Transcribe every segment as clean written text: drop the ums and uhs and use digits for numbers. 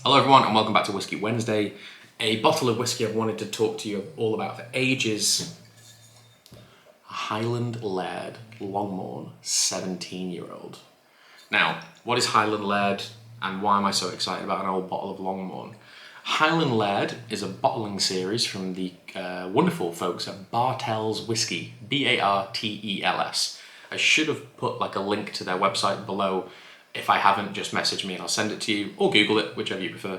Hello everyone and welcome back to Whiskey Wednesday. A bottle of whiskey I've wanted to talk to you all about for ages. Highland Laird Longmorn 17-year-old. Now, what is Highland Laird and why am I so excited about an old bottle of Longmorn? Highland Laird is a bottling series from the wonderful folks at Bartels Whisky, B-A-R-T-E-L-S. I should have put like a link to their website below. If I haven't, just message me and I'll send it to you, or Google it, whichever you prefer.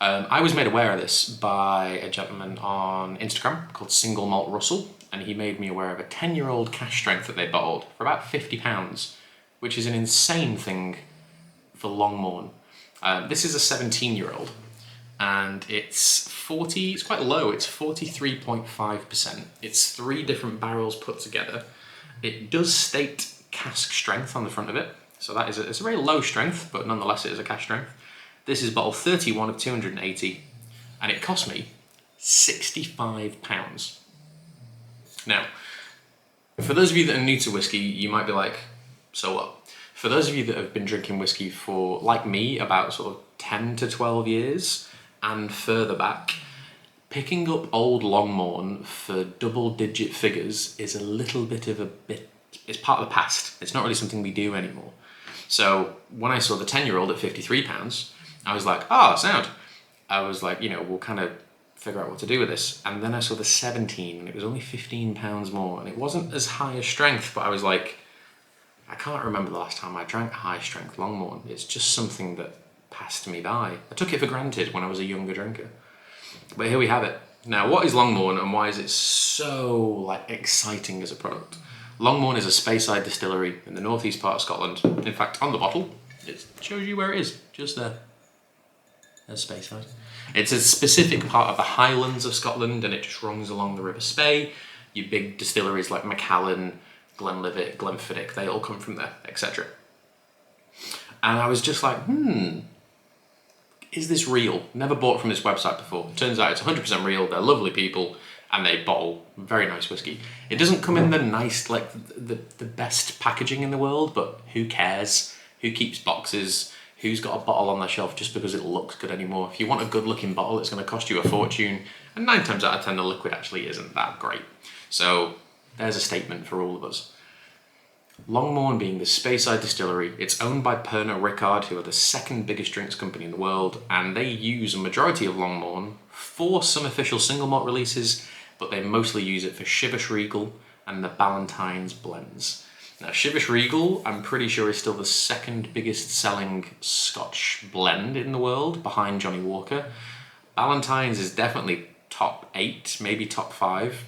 I was made aware of this by a gentleman on Instagram called Single Malt Russell, and he made me aware of a 10-year-old cash strength that they bottled for about £50, which is an insane thing for Longmorn. This is a 17-year-old, and it's quite low, it's 43.5%. It's 3 different barrels put together. It does state cask strength on the front of it. So that is it's a very low strength, but nonetheless it is a cask strength. This is bottle 31 of 280, and it cost me £65. Now, for those of you that are new to whiskey, you might be like, so what? For those of you that have been drinking whiskey for, like me, about sort of 10 to 12 years and further back, picking up old Longmorn for double-digit figures is a little bit of it's part of the past. It's not really something we do anymore. So when I saw the 10-year-old at £53, I was like, sound. I was like, we'll kind of figure out what to do with this. And then I saw the 17 and it was only £15 more. And it wasn't as high a strength, but I was like, I can't remember the last time I drank high strength Longmorn. It's just something that passed me by. I took it for granted when I was a younger drinker. But here we have it. Now, what is Longmorn and why is it so exciting as a product? Longmorn is a Speyside distillery in the northeast part of Scotland. In fact, on the bottle, it shows you where it is, just there. There's Speyside. It's a specific part of the Highlands of Scotland, and it just runs along the River Spey. Your big distilleries like Macallan, Glenlivet, Glenfiddich, they all come from there, etc. And I was just like, is this real? Never bought from this website before. Turns out it's 100% real. They're lovely people. And they bottle very nice whiskey. It doesn't come in the nice, the best packaging in the world, but who cares? Who keeps boxes? Who's got a bottle on their shelf just because it looks good anymore? If you want a good looking bottle, it's going to cost you a fortune. And 9 times out of 10, the liquid actually isn't that great. So there's a statement for all of us. Longmorn being the Speyside distillery, it's owned by Pernod Ricard, who are the 2nd biggest drinks company in the world, and they use a majority of Longmorn for some official single malt releases, but they mostly use it for Chivas Regal and the Ballantine's blends. Now, Chivas Regal, I'm pretty sure, is still the 2nd biggest selling Scotch blend in the world, behind Johnny Walker. Ballantine's is definitely top 8, maybe top 5.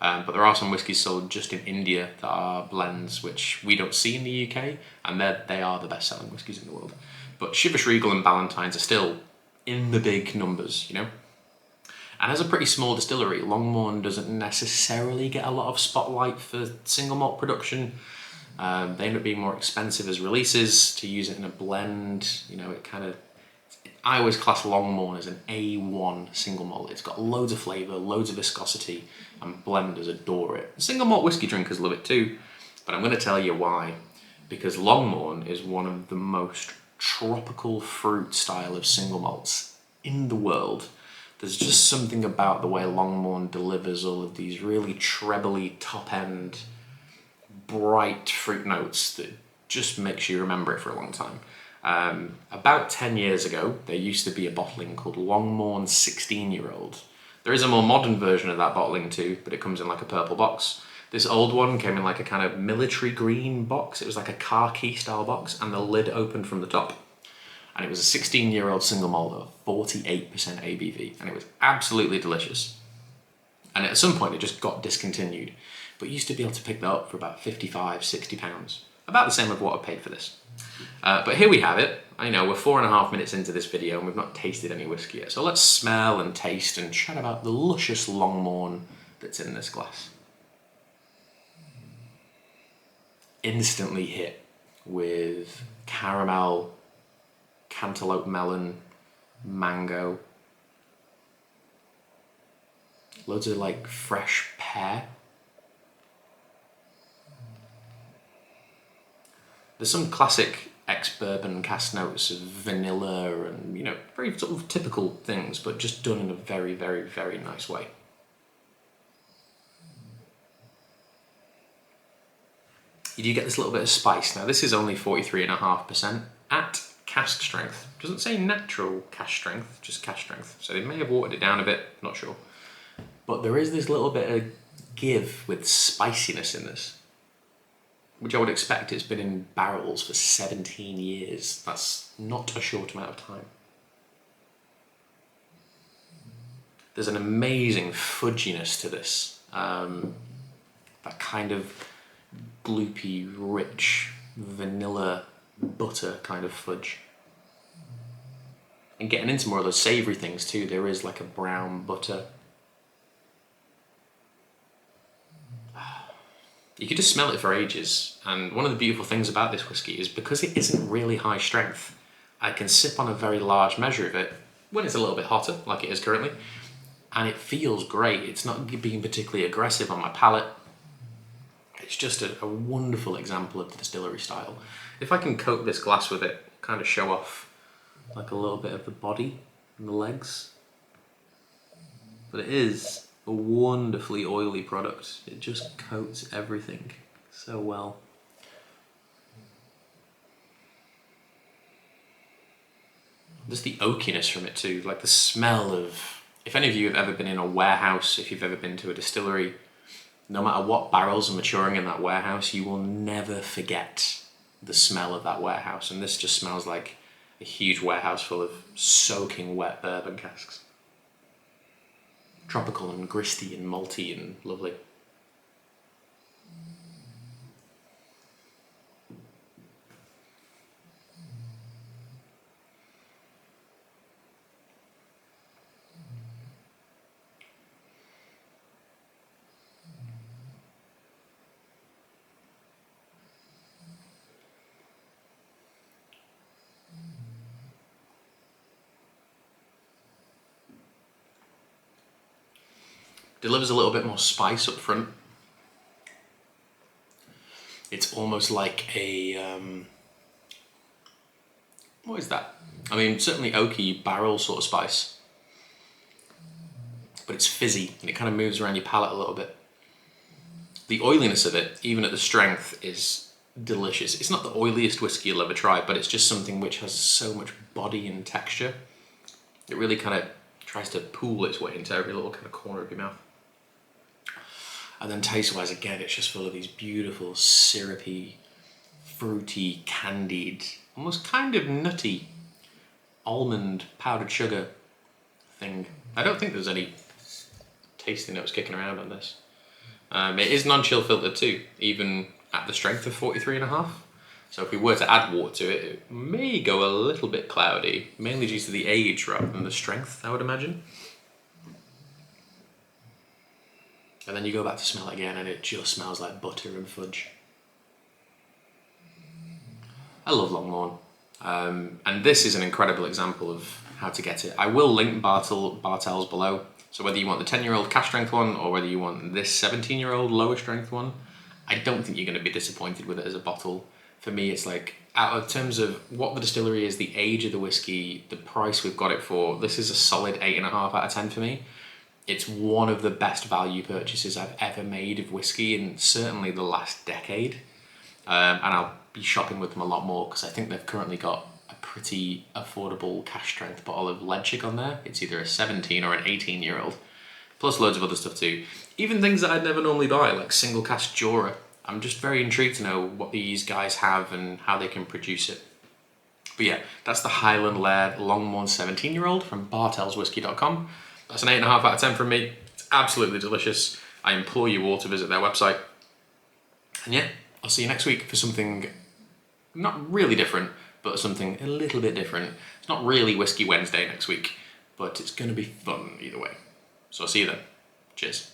But there are some whiskies sold just in India that are blends, which we don't see in the UK, and they are the best selling whiskies in the world. But Chivas Regal and Ballantine's are still in the big numbers, And as a pretty small distillery, Longmorn doesn't necessarily get a lot of spotlight for single malt production. They end up being more expensive as releases. To use it in a blend, I always class Longmorn as an A1 single malt. It's got loads of flavour, loads of viscosity, and blenders adore it. Single malt whiskey drinkers love it too, but I'm going to tell you why. Because Longmorn is one of the most tropical fruit style of single malts in the world. There's just something about the way Longmorn delivers all of these really trebly, top-end, bright fruit notes that just makes you remember it for a long time. About 10 years ago, there used to be a bottling called Longmorn 16-year-old. There is a more modern version of that bottling too, but it comes in like a purple box. This old one came in like a kind of military green box. It was like a khaki style box, and the lid opened from the top. And it was a 16-year-old single malt of 48% ABV, and it was absolutely delicious. And at some point, it just got discontinued, but you used to be able to pick that up for about £55, £60, about the same of what I paid for this. But here we have it. I know we're 4.5 minutes into this video, and we've not tasted any whiskey yet. So let's smell and taste and chat about the luscious Longmorn that's in this glass. Instantly hit with caramel, cantaloupe melon, mango, loads of fresh pear. There's some classic ex-bourbon cask notes of vanilla and, you know, very sort of typical things, but just done in a very, very, very nice way. You do get this little bit of spice. Now this is only 43.5% at cask strength. It doesn't say natural cask strength, just cask strength. So they may have watered it down a bit, not sure. But there is this little bit of give with spiciness in this, which I would expect. It's been in barrels for 17 years. That's not a short amount of time. There's an amazing fudginess to this. That kind of gloopy, rich, vanilla butter kind of fudge. And getting into more of those savoury things too, there is like a brown butter. You could just smell it for ages, and one of the beautiful things about this whiskey is because it isn't really high strength, I can sip on a very large measure of it when it's a little bit hotter, like it is currently, and it feels great. It's not being particularly aggressive on my palate. It's just a wonderful example of the distillery style. If I can coat this glass with it, kind of show off like a little bit of the body and the legs. But it is a wonderfully oily product. It just coats everything so well. There's the oakiness from it too, like the smell of, if any of you have ever been in a warehouse, if you've ever been to a distillery, no matter what barrels are maturing in that warehouse, you will never forget the smell of that warehouse. And this just smells like a huge warehouse full of soaking wet bourbon casks. Tropical and gristy and malty and lovely. Delivers a little bit more spice up front. It's almost like a, what is that? I mean, certainly oaky barrel sort of spice, but it's fizzy and it kind of moves around your palate a little bit. The oiliness of it, even at the strength, is delicious. It's not the oiliest whiskey you'll ever try, but it's just something which has so much body and texture. It really kind of tries to pool its way into every little kind of corner of your mouth. And then taste-wise, again, it's just full of these beautiful, syrupy, fruity, candied, almost kind of nutty, almond powdered sugar thing. I don't think there's any tasting notes kicking around on this. It is non-chill filtered too, even at the strength of 43.5. So if we were to add water to it, it may go a little bit cloudy, mainly due to the age rather than the strength, I would imagine. And then you go back to smell it again and it just smells like butter and fudge. I love Longmorn. And this is an incredible example of how to get it. I will link Bartels below. So whether you want the 10-year-old cask strength one or whether you want this 17-year-old lower strength one, I don't think you're going to be disappointed with it as a bottle. For me, it's like, out of terms of what the distillery is, the age of the whiskey, the price we've got it for, this is a solid 8.5 out of 10 for me. It's one of the best value purchases I've ever made of whiskey in certainly the last decade. And I'll be shopping with them a lot more because I think they've currently got a pretty affordable cask strength bottle of Leadchick on there. It's either a 17 or an 18-year-old, plus loads of other stuff too. Even things that I'd never normally buy, like single cask Jura. I'm just very intrigued to know what these guys have and how they can produce it. But yeah, that's the Highland Laird Longmorn 17-year-old from bartelswhisky.com. That's an 8.5 out of 10 from me. It's absolutely delicious. I implore you all to visit their website. And yeah, I'll see you next week for something not really different, but something a little bit different. It's not really Whiskey Wednesday next week, but it's going to be fun either way. So I'll see you then. Cheers.